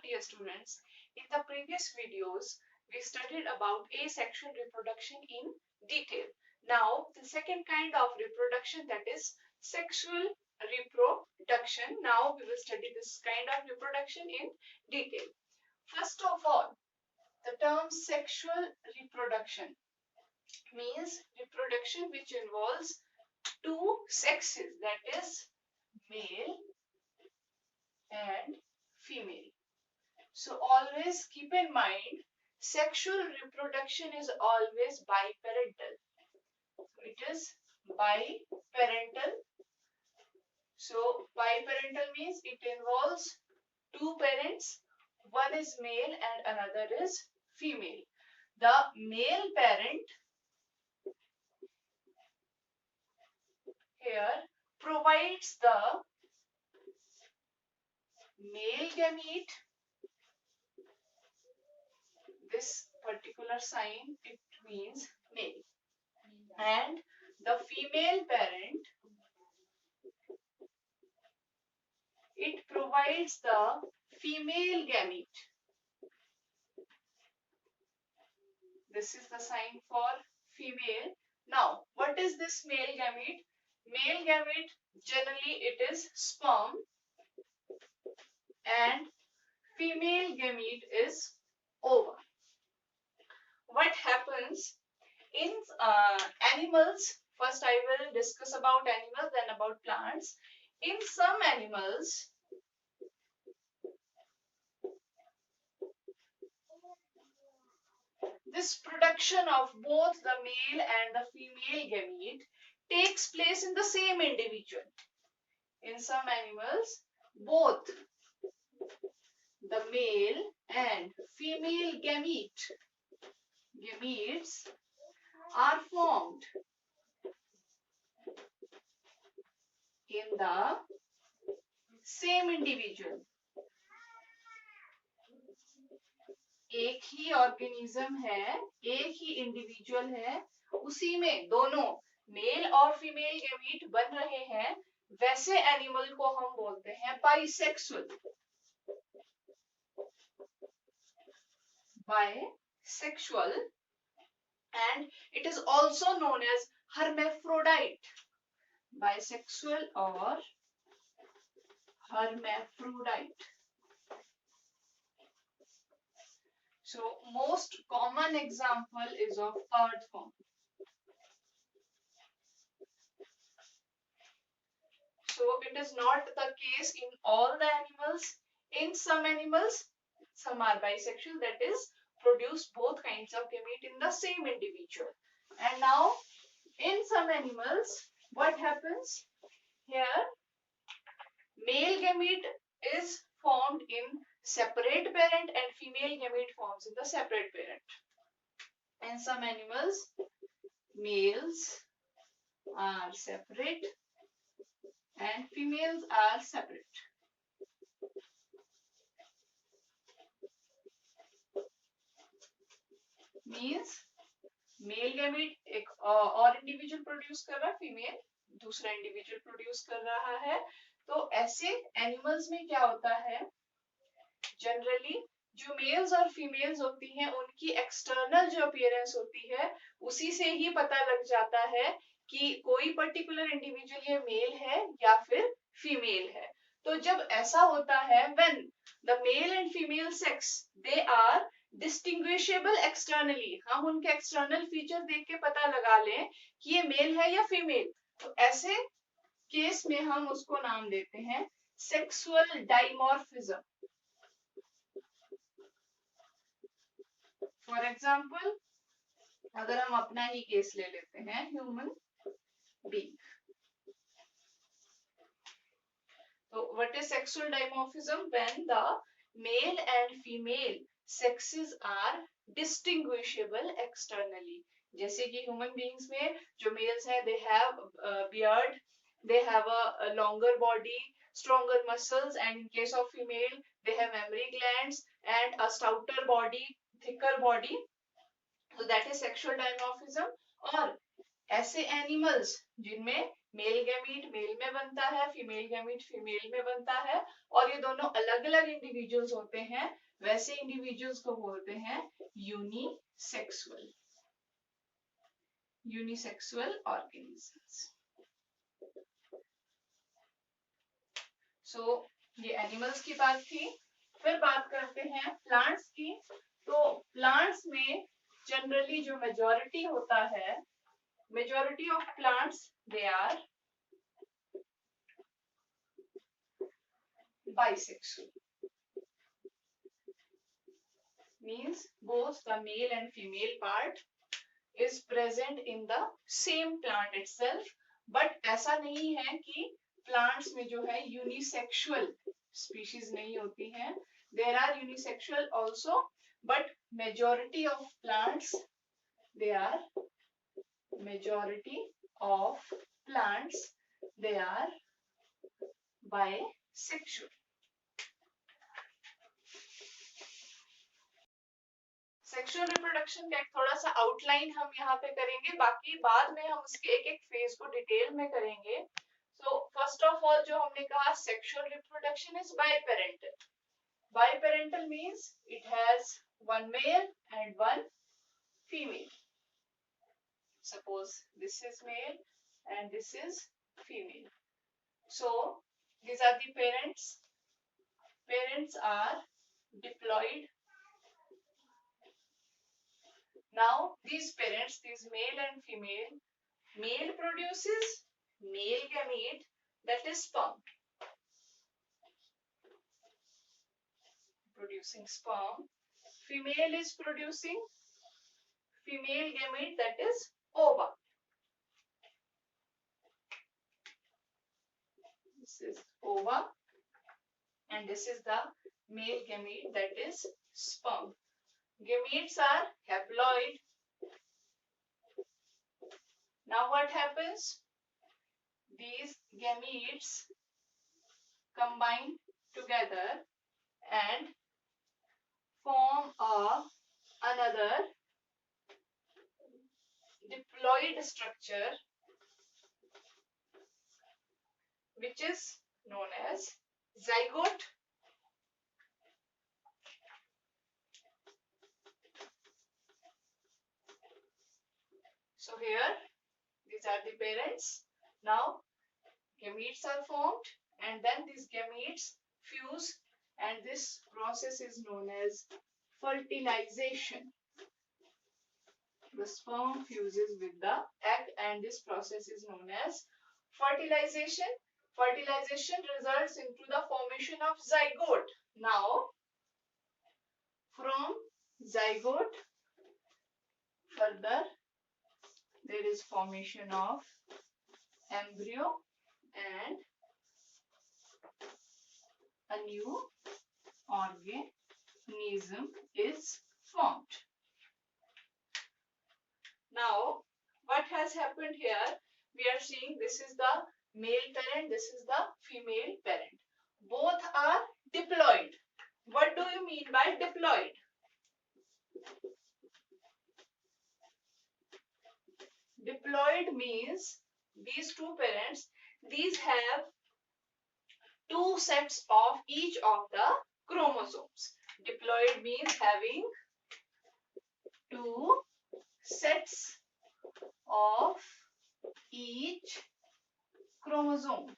dear students, in the previous videos we studied about asexual reproduction in detail. Now the second kind of reproduction, that is sexual reproduction. Now we will study this kind of reproduction in detail. First of all, the term sexual reproduction means reproduction which involves two sexes, that is male and female. So always keep in mind, sexual reproduction is always biparental. It is biparental. So biparental means it involves two parents. One is male and another is female. The male parent here provides the male gamete. This particular sign, it means male. And the female parent, it provides the female gamete. This is the sign for female. Now, what is this male gamete? Male gamete, generally it is sperm, and female gamete is ova. What happens in animals? First I will discuss about animals, then about plants. In some animals, this production of both the male and the female gamete takes place in the same individual. In some animals, both the male and female gametes are formed in the same individual. एक ही organism है, एक ही individual है, उसी में दोनों mail और female gamete बन रहे हैं, वैसे एनिमल को हम बोलते हैं bisexual. Bisexual, and it is also known as hermaphrodite. Bisexual or hermaphrodite. So most common example is of earthworm. So it is not the case in all the animals. In some animals, some are bisexual, that is produce both kinds of gamete in the same individual. And now in some animals, what happens here? Male gamete is formed in separate parent and female gamete forms in the separate parent. In some animals, males are separate and females are separate. Means male gamete एक और individual produce कर रहा है, female दूसरा individual produce कर रहा है. तो ऐसे एनिमल्स में क्या होता है, जनरली जो मेल्स और फीमेल्स होती हैं उनकी एक्सटर्नल जो अपीयरेंस होती है उसी से ही पता लग जाता है कि कोई पर्टिकुलर इंडिविजुअल ये मेल है या फिर फीमेल है. तो जब ऐसा होता है, when the male and female sex they are distinguishable externally, हम उनके एक्सटर्नल फीचर देख के पता लगा लें कि ये मेल है या फीमेल, तो ऐसे केस में हम उसको नाम देते हैं सेक्सुअल डाइमॉर्फिज्म. फॉर एग्जाम्पल, अगर हम अपना ही केस ले लेते हैं, ह्यूमन बीइंग. तो what is sexual dimorphism? When the male and female sexes are distinguishable externally. जैसे कि ह्यूमन बीइंग्स में जो मेल्स हैं, they have beard, they have a longer body, stronger muscles, and in case of female they have mammary glands and a stouter body, thicker body. So that is sexual dimorphism. और ऐसे animals जिनमें male gamete mail में बनता है, female gamete female में बनता है, और ये दोनों अलग अलग इंडिविजुअल्स होते हैं, वैसे इंडिविजुअल्स को बोलते हैं यूनिसेक्सुअल, यूनिसेक्सुअल ऑर्गेनिजम्स। सो ये एनिमल्स की बात थी। फिर बात करते हैं प्लांट्स की। तो प्लांट्स में जनरली जो मेजॉरिटी होता है, majority of plants they are bisexual, means both the male and female part is present in the same plant itself, but ऐसा नहीं है कि plants में जो है unisexual species नहीं होती हैं, there are unisexual also, but majority of plants they are majority of plants they are bisexual. Sexual reproduction का एक थोड़ा सा आउटलाइन हम यहाँ पे करेंगे, बाकी बाद में हम उसके एक एक फेज को डिटेल में करेंगे। सो फर्स्ट ऑफ ऑल जो हमने कहा sexual reproduction is biparental. Biparental means it has one male and one female. Suppose this is male and this is female. So these are the parents. Parents are diploid. Now these parents, these male and female, male produces male gamete, that is sperm, producing sperm. Female is producing female gamete, that is ova. This is ova and this is the male gamete, that is sperm. Gametes are haploid. Now what happens? These gametes combine together and form another diploid structure which is known as zygote. So here these are the parents. Now gametes are formed and then these gametes fuse and this process is known as fertilization. The sperm fuses with the egg and this process is known as fertilization. Fertilization results into the formation of zygote. Now from zygote further there is formation of embryo and a new organism is formed. Now what has happened here? We are seeing this is the male parent, this is the female parent. Both are diploid. What do you mean by diploid? Diploid means these two parents, these have two sets of each of the chromosomes. Diploid means having two sets of each chromosome.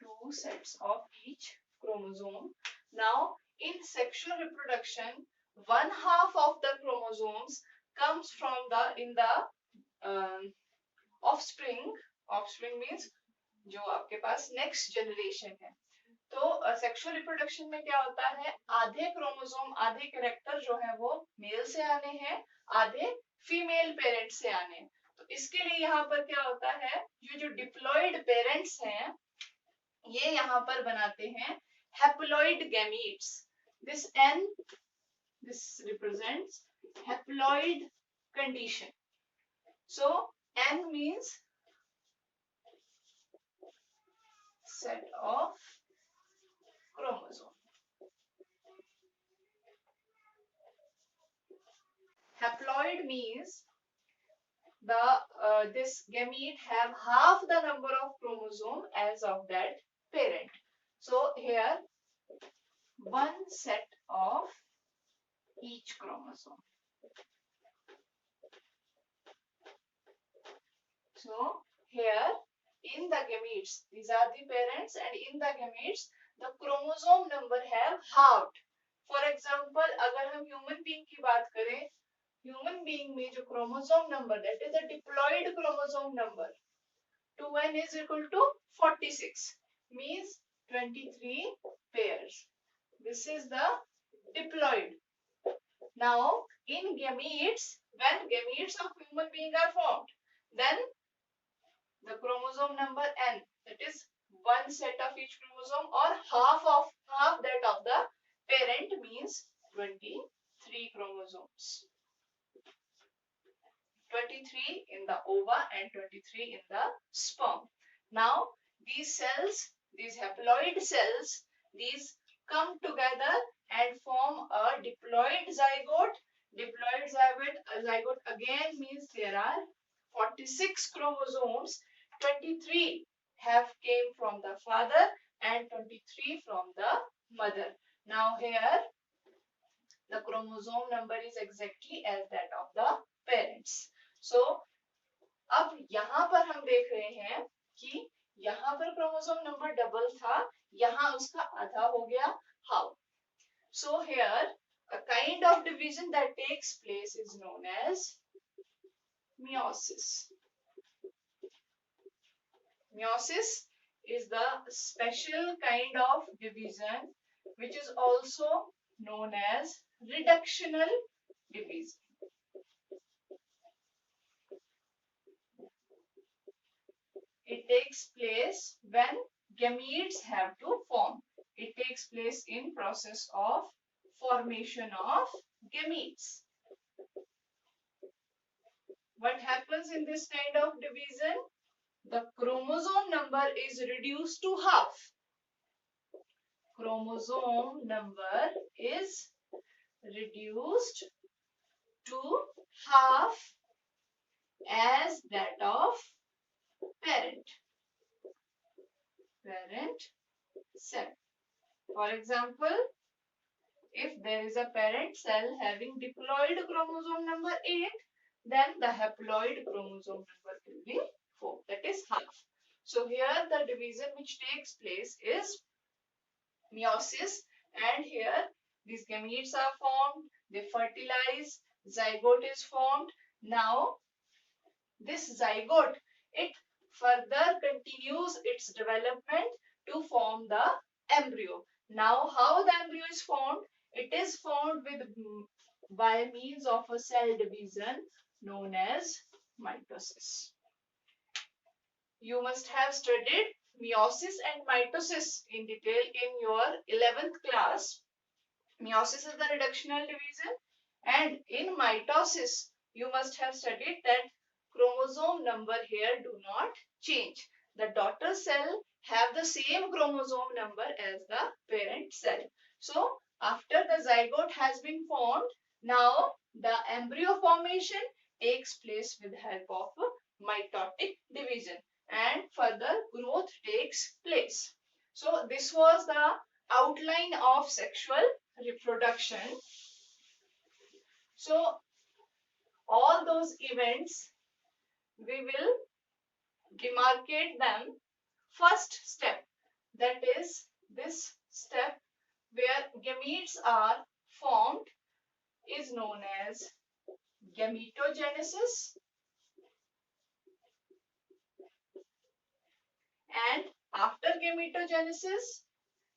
Two sets of each chromosome. Now in sexual reproduction, one half of the chromosomes comes from the offspring. Offspring means जो आपके पास next generation है। तो sexual reproduction में क्या होता है, आधे chromosome आधे कैरेक्टर जो है वो मेल से आने हैं, आधे फीमेल पेरेंट से आने हैं। तो इसके लिए यहाँ पर क्या होता है, ये जो डिप्लॉइड पेरेंट्स हैं ये यहाँ पर बनाते हैं haploid gametes. This N, this represents haploid condition. So N means set of chromosome. Haploid means the this gamete have half the number of chromosome as of that parent. So here one set of each chromosome. So here in the gametes, these are the parents, and in the gametes the chromosome number have halved. For example, अगर हम human being की बात करें, human being में जो chromosome number, that is the diploid chromosome number, 2n is equal to 46, means 23 pairs. This is the diploid. Now in gametes, when gametes of human being are formed, then the chromosome number n, that is one set of each chromosome or half that of the parent, means 23 chromosomes. 23 in the ova and 23 in the sperm. Now these cells, these haploid cells, these come together and form a diploid zygote. Diploid zygote again means there are 46 chromosomes. 23 have came from the father and 23 from the mother. Now here the chromosome number is exactly as that of the parents. So अब यहाँ पर हम देख रहे हैं कि यहाँ पर क्रोमोसोम नंबर डबल था, यहाँ उसका आधा हो गया. How? So here a kind of division that takes place is known as meiosis. Meiosis is the special kind of division which is also known as reductional division. It takes place when gametes have to form. It takes place in process of formation of gametes. What happens in this kind of division? The chromosome number is reduced to half. Chromosome number is reduced to half as that of parent cell. For example, if there is a parent cell having diploid chromosome number 8, then the haploid chromosome number will be 4, that is half. So here the division which takes place is meiosis, and here these gametes are formed, they fertilize, zygote is formed. Now this zygote, it further continues its development to form the embryo. Now how the embryo is formed? It is formed by means of a cell division known as mitosis. You must have studied meiosis and mitosis in detail in your 11th class. Meiosis is the reductional division, and in mitosis you must have studied that chromosome number here do not change. The daughter cell have the same chromosome number as the parent cell. So after the zygote has been formed, now the embryo formation takes place with the help of mitotic division, and further growth takes place. So this was the outline of sexual reproduction. So all those events, we will demarcate them. First step, that is this step where gametes are formed, is known as gametogenesis. And after gametogenesis,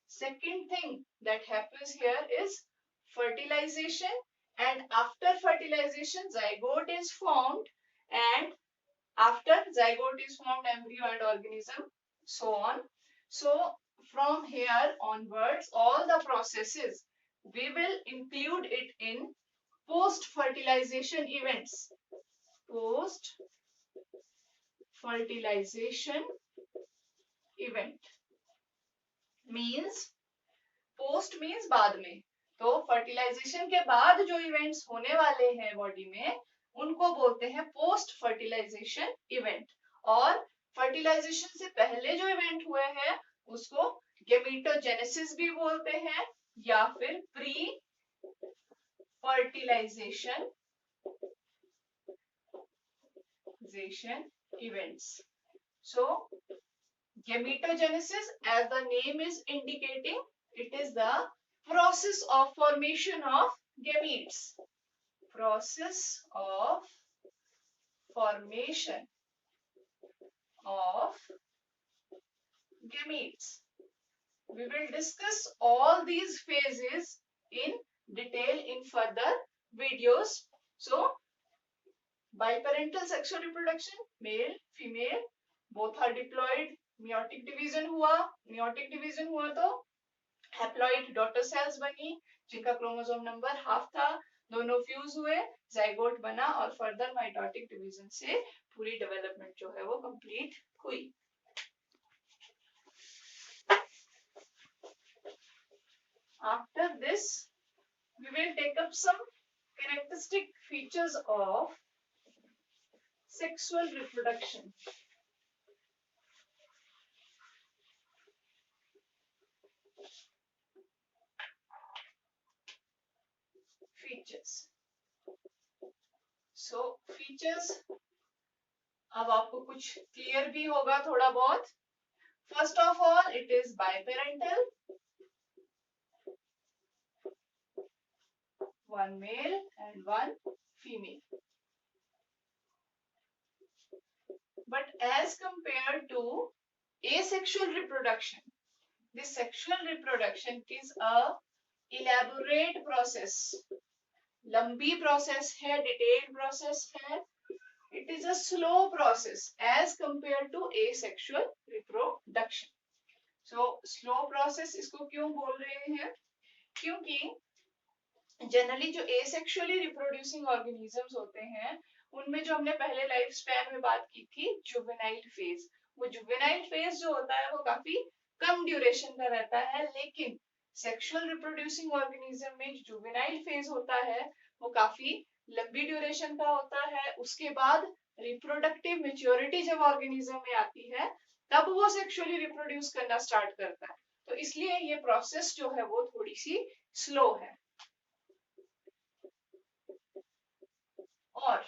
second thing that happens here is fertilization, and after fertilization zygote is formed, and after zygote is formed, embryo and organism, so on. So from here onwards, all the processes, we will include it in post fertilization events. Post fertilization event means, post means बाद में, तो fertilisation के बाद जो events होने वाले हैं body में, उनको बोलते हैं पोस्ट फर्टिलाइजेशन इवेंट। और फर्टिलाइजेशन से पहले जो इवेंट हुए हैं उसको गेमीटोजेनेसिस भी बोलते हैं या फिर pre fertilization events. So gametogenesis, as the name is indicating, it is the process of formation of gametes. Process of formation of gametes. We will discuss all these phases in detail in further videos. So biparental sexual reproduction, male, female, both are diploid. Meiotic division हुआ तो haploid daughter cells बनी जिनका chromosome number half था, दोनों fuse हुए, zygote बना और further mitotic division से पूरी डेवलपमेंट जो है वो कंप्लीट हुई। After this, we will take up some characteristic features of sexual reproduction. Features. So features अब आपको कुछ क्लियर भी होगा थोड़ा बहुत। First of all, it is biparental, one male and one female. But as compared to asexual reproduction, this sexual reproduction is a elaborate process. लंबी process है, detailed process है. It is a slow process as compared to asexual reproduction. So slow process इसको क्यों बोल रहे हैं? क्योंकि generally जो एसेक्सुअली रिप्रोड्यूसिंग ऑर्गेनिजम्स होते हैं उनमें जो हमने पहले लाइफ स्पैन में बात की थी जुवेनाइल फेज, वो जुवेनाइल फेज जो होता है वो काफी कम ड्यूरेशन का रहता है, लेकिन सेक्सुअल रिप्रोड्यूसिंग ऑर्गेनिज्म में जो जुवेनाइल फेज होता है वो काफी लंबी ड्यूरेशन का होता है। उसके बाद रिप्रोडक्टिव मेच्योरिटी जब ऑर्गेनिज्म में आती है तब वो सेक्सुअली रिप्रोड्यूस करना स्टार्ट करता है, तो इसलिए ये प्रोसेस जो है वो थोड़ी सी स्लो है। और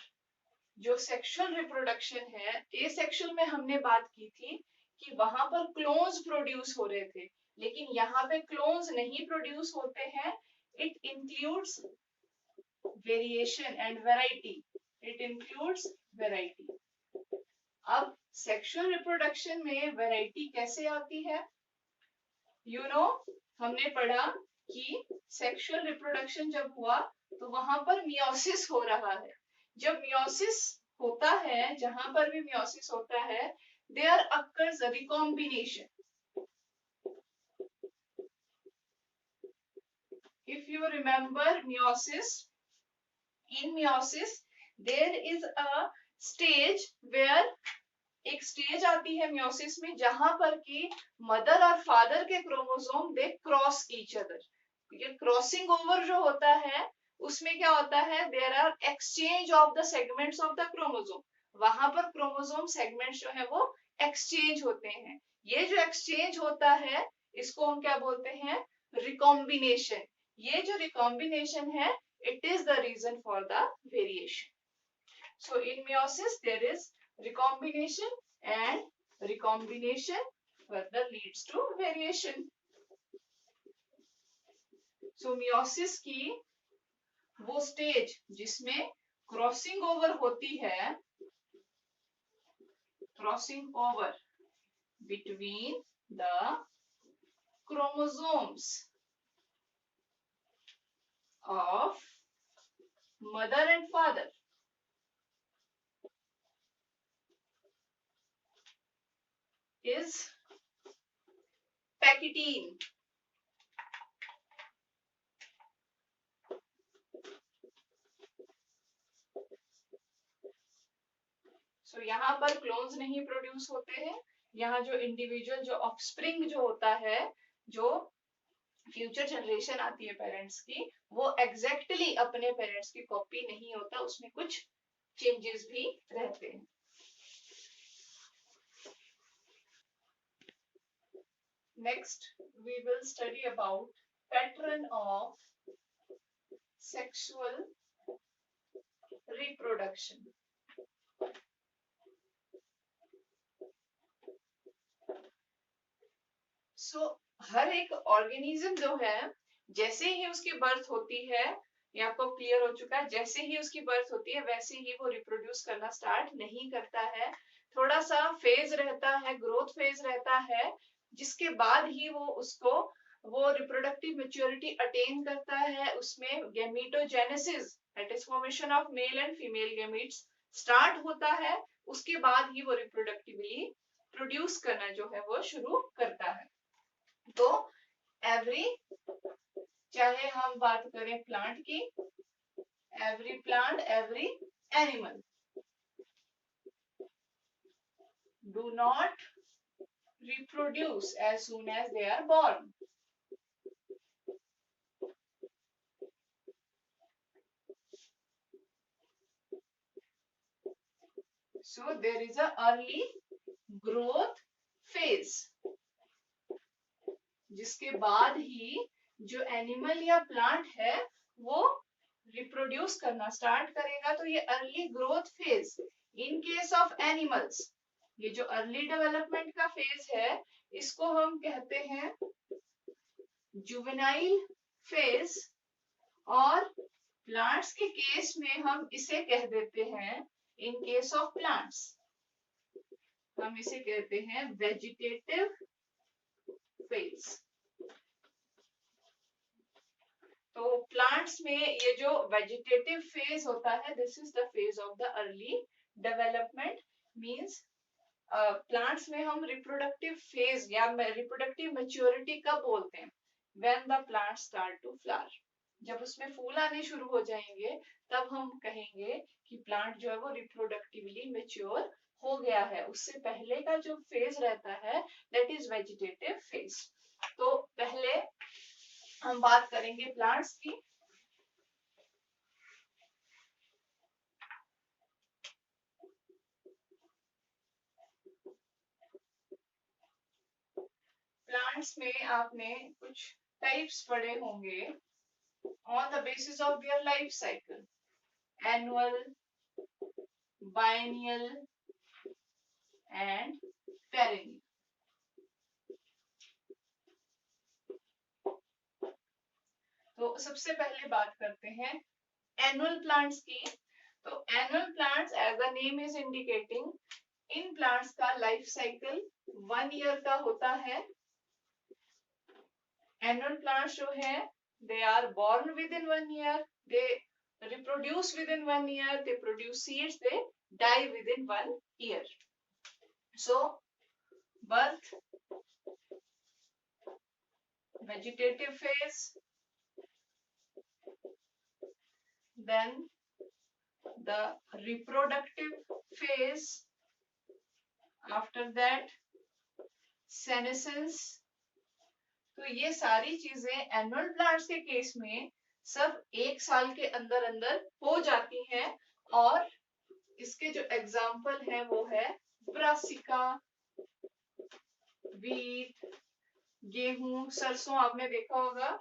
जो सेक्सुअल रिप्रोडक्शन है, एसेक्सुअल में हमने बात की थी कि वहां पर क्लोन्स प्रोड्यूस हो रहे थे, लेकिन यहाँ पे क्लोन्स नहीं प्रोड्यूस होते हैं। It includes variation and variety, it includes variety. अब सेक्सुअल रिप्रोडक्शन में वैरायटी कैसे आती है? यू नो, हमने पढ़ा कि सेक्सुअल रिप्रोडक्शन जब हुआ तो वहां पर मियोसिस हो रहा है। जब मियोसिस होता है, जहां पर भी मियोसिस होता है, there occurs recombination. If you remember meiosis, in meiosis there is a stage where, एक स्टेज आती है मियोसिस में जहां पर कि मदर और फादर के chromosome they cross each other. ये क्रॉसिंग ओवर जो होता है उसमें क्या होता है, there are exchange of the segments of the chromosome. वहां पर क्रोमोसोम सेगमेंट्स जो है वो एक्सचेंज होते हैं। ये जो एक्सचेंज होता है इसको हम क्या बोलते हैं, रिकॉम्बिनेशन। ये जो रिकॉम्बिनेशन है it is the reason for the variation. So in meiosis there is recombination and recombination further leads to variation. So meiosis की वो स्टेज जिसमें क्रॉसिंग ओवर होती है, crossing over between the chromosomes of mother and father is पैकिटीन। सो यहाँ पर clones नहीं produce होते हैं। यहाँ जो इंडिविजुअल जो ऑफस्प्रिंग जो होता है, जो फ्यूचर जनरेशन आती है पेरेंट्स की, वो एग्जैक्टली अपने पेरेंट्स की कॉपी नहीं होता, उसमें कुछ चेंजेस भी रहते हैं। Next we will study about pattern of sexual reproduction. So हर एक ऑर्गेनिज्म जो है, जैसे ही उसकी बर्थ होती है, ये आपको क्लियर हो चुका है, जैसे ही उसकी बर्थ होती है वैसे ही वो रिप्रोड्यूस करना स्टार्ट नहीं करता है। थोड़ा सा फेज रहता है, ग्रोथ फेज रहता है, जिसके बाद ही वो रिप्रोडक्टिव मेच्योरिटी अटेन करता है। उसमें gametogenesis, that is formation of male and female gametes start होता है। उसके बाद ही वो रिप्रोडक्टिवली प्रोड्यूस करना जो है वो शुरू करता है। तो एवरी, चाहे हम बात करें प्लांट की, every plant, every animal do not reproduce as soon as they are born. So there is a early growth phase, जिसके बाद ही जो एनिमल या प्लांट है वो रिप्रोड्यूस करना स्टार्ट करेगा। तो ये early growth phase in case of animals, ये जो अर्ली डेवलपमेंट का फेज है इसको हम कहते हैं जुवेनाइल फेज, और प्लांट्स के केस में हम इसे कह देते हैं, इन केस ऑफ प्लांट्स हम इसे कहते हैं वेजिटेटिव फेज। तो प्लांट्स में ये जो वेजिटेटिव फेज होता है, this is the phase of the early development. Means plants में हम रिप्रोडक्टिव फेज या रिप्रोडक्टिव मैच्योरिटी कब बोलते हैं? When the plant start to flower, जब उसमें फूल आने शुरू हो जाएंगे तब हम कहेंगे कि प्लांट जो है वो रिप्रोडक्टिवली मैच्योर हो गया है। उससे पहले का जो फेज रहता है दैट इज वेजिटेटिव फेज। तो पहले हम बात करेंगे प्लांट्स की। प्लांट्स में आपने कुछ टाइप्स पढ़े होंगे on the basis of their life cycle: annual, biennial and perennial. तो सबसे पहले बात करते हैं एनुअल प्लांट्स की। तो annual plants, as the name is indicating, इन प्लांट्स का लाइफ साइकिल 1 ईयर का होता है। एनुअल प्लांट्स जो है they are born within 1 year, they reproduce within 1 year, they produce seeds, they die within 1 year. So birth, vegetative phase, then the reproductive phase, after that senescence। तो ये सारी चीजें annual plants के case में सब 1 साल के अंदर अंदर हो जाती हैं। और इसके जो एग्जाम्पल है वो है ब्रासिका, वीट, गेहूं, सरसों। आपने देखा होगा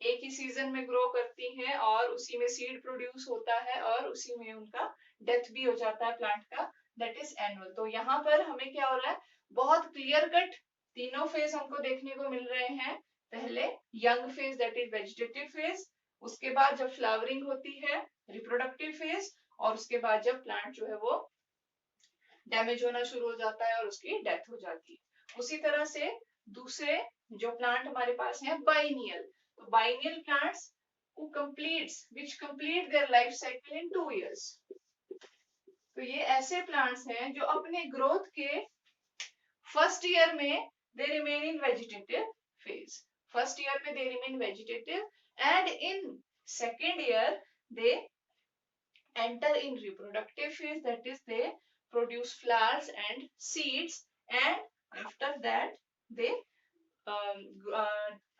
एक ही सीजन में ग्रो करती हैं और उसी में सीड प्रोड्यूस होता है और उसी में उनका डेथ भी हो जाता है प्लांट का, दैट इज एनुअल। तो यहाँ पर हमें क्या हो रहा है, बहुत क्लियर कट तीनों फेज हमको देखने को मिल रहे हैं। पहले young phase that is vegetative phase, उसके बाद जब फ्लावरिंग होती है रिप्रोडक्टिव फेज, और उसके बाद जब प्लांट जो है वो डैमेज होना शुरू हो जाता है और उसकी डेथ हो जाती है। उसी तरह से दूसरे जो प्लांट हमारे पास हैं बाइनियल, तो biennial plants which complete their life cycle in 2 years। तो ये ऐसे प्लांट्स हैं जो अपने ग्रोथ के फर्स्ट ईयर में they remain in vegetative phase, first year में they remain vegetative, and in second year they enter in reproductive phase, that is they produce flowers and seeds, and after that they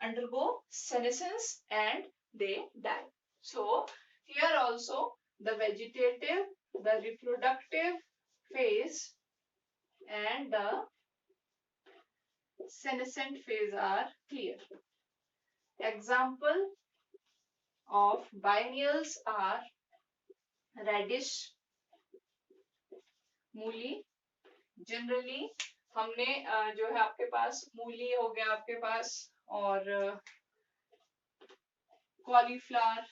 undergo senescence and they die. So here also the vegetative, the reproductive phase and the senescent phase are clear. Example of biennials are radish, मूली. Generally हमने जो है आपके पास मूली हो गया आपके पास और कॉलीफ्लावर,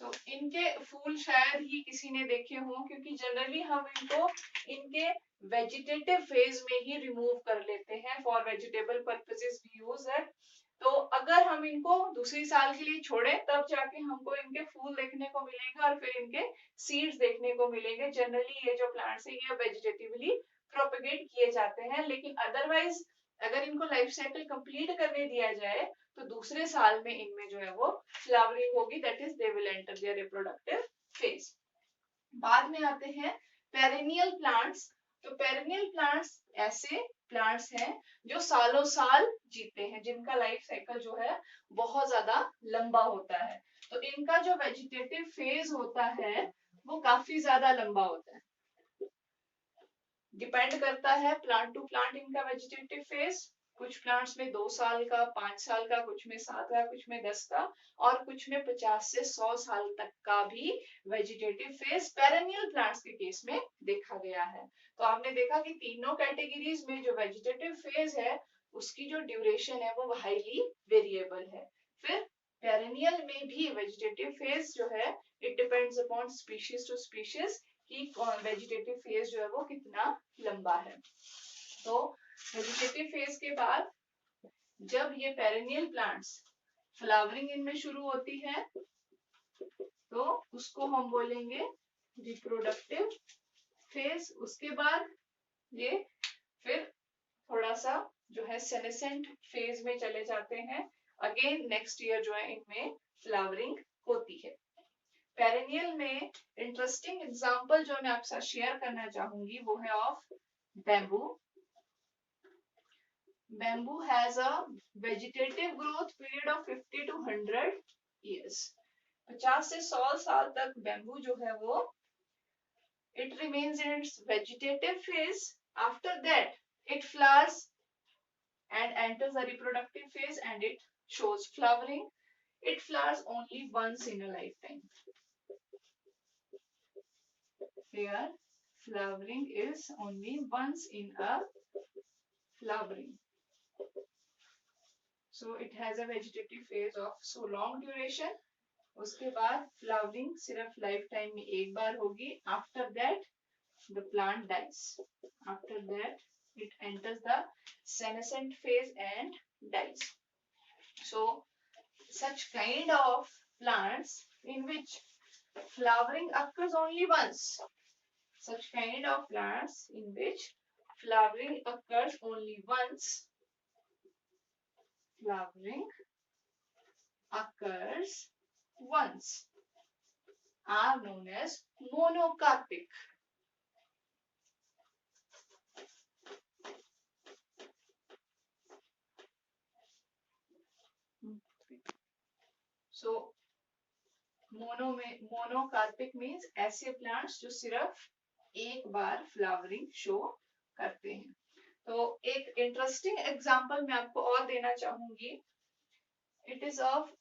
तो इनके फूल शायद ही किसी ने देखे हों क्योंकि जनरली हम इनको इनके वेजिटेटिव फेज में ही रिमूव कर लेते हैं for vegetable purposes we use it. तो अगर हम इनको दूसरी साल के लिए छोड़े तब जाके हमको इनके फूल देखने को मिलेंगे और फिर इनके सीड्स देखने को मिलेंगे. जनरली ये जो प्लांट्स है ये वेजिटेटिवली प्रोपेगेट किए जाते हैं, लेकिन अदरवाइज अगर इनको लाइफ साइकिल कंप्लीट करने दिया जाए तो दूसरे साल में इनमें जो है वो फ्लावरिंग होगी, that is they will enter their reproductive phase. बाद में आते हैं पेरेनियल प्लांट्स. तो पेरेनियल प्लांट्स ऐसे प्लांट्स हैं जो सालों साल जीते हैं, जिनका लाइफ साइकिल जो है बहुत ज्यादा लंबा होता है. तो इनका जो वेजिटेटिव फेज होता है वो काफी ज्यादा लंबा होता है. डिपेंड करता है प्लांट टू प्लांट इनका वेजिटेटिव फेज. कुछ प्लांट्स में 2 साल का, 5 साल का, कुछ में 7 का, कुछ में 10 का और कुछ में 50 से 100 साल तक का भी वेजिटेटिव फेज पेरेनियल प्लांट्स के केस में देखा गया है. तो आपने देखा कि तीनों कैटेगरीज में जो वेजिटेटिव फेज है उसकी जो ड्यूरेशन है वो हाईली वेरिएबल है. फिर पेरेनियल में भी वेजिटेटिव फेज जो है it depends upon species to species कि वेजिटेटिव फेज जो है वो कितना लंबा है. तो वेजिटेटिव फेज के बाद जब ये पेरेनियल प्लांट्स फ्लावरिंग इनमें शुरू होती है तो उसको हम बोलेंगे रिप्रोडक्टिव फेज. उसके बाद ये फिर थोड़ा सा जो है सेनेसेंट फेज में चले जाते हैं. अगेन नेक्स्ट ईयर जो है इनमें फ्लावरिंग होती है. पेरेनियल में इंटरेस्टिंग एग्जांपल जो मैं आपके साथ शेयर करना चाहूंगी वो है of bamboo. Bamboo has a vegetative growth period of 50 to 100 years. 50 से 100 साल तक बैम्बू जो है वो it remains in its vegetative phase. After that it flowers and enters the reproductive phase and it shows flowering. It flowers only once in a lifetime. Here flowering is only once in a flowering. So it has a vegetative phase of so long duration. उसके बाद flowering सिर्फ lifetime में एक बार होगी. After that the plant dies. After that it enters the senescent phase and dies. So such kind of plants in which flowering occurs only once. Such kind of plants in which flowering occurs only once. Flowering occurs once are known as monocarpic. So monocarpic means ऐसे plants जो सिर्फ एक बार flowering show करते हैं. तो एक interesting example मैं आपको और देना चाहूंगी. It is of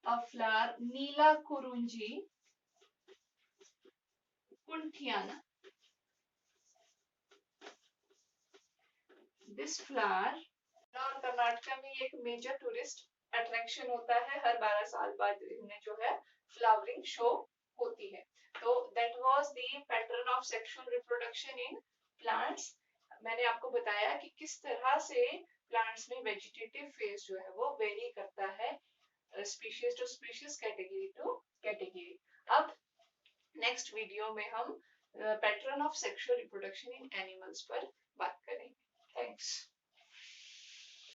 a flower Neelakurinji kunthiana. This flower और कर्नाटका में एक मेजर टूरिस्ट अट्रैक्शन होता है. हर 12 साल बाद इनमें जो है फ्लावरिंग शो होती है. तो that was the pattern of sexual reproduction in plants. मैंने आपको बताया कि किस तरह से प्लांट्स में वेजिटेटिव फेज जो है वो वेरी करता है species to species, category to category. अब नेक्स्ट वीडियो में हम pattern of sexual reproduction in animals पर बात करेंगे. थैंक्स.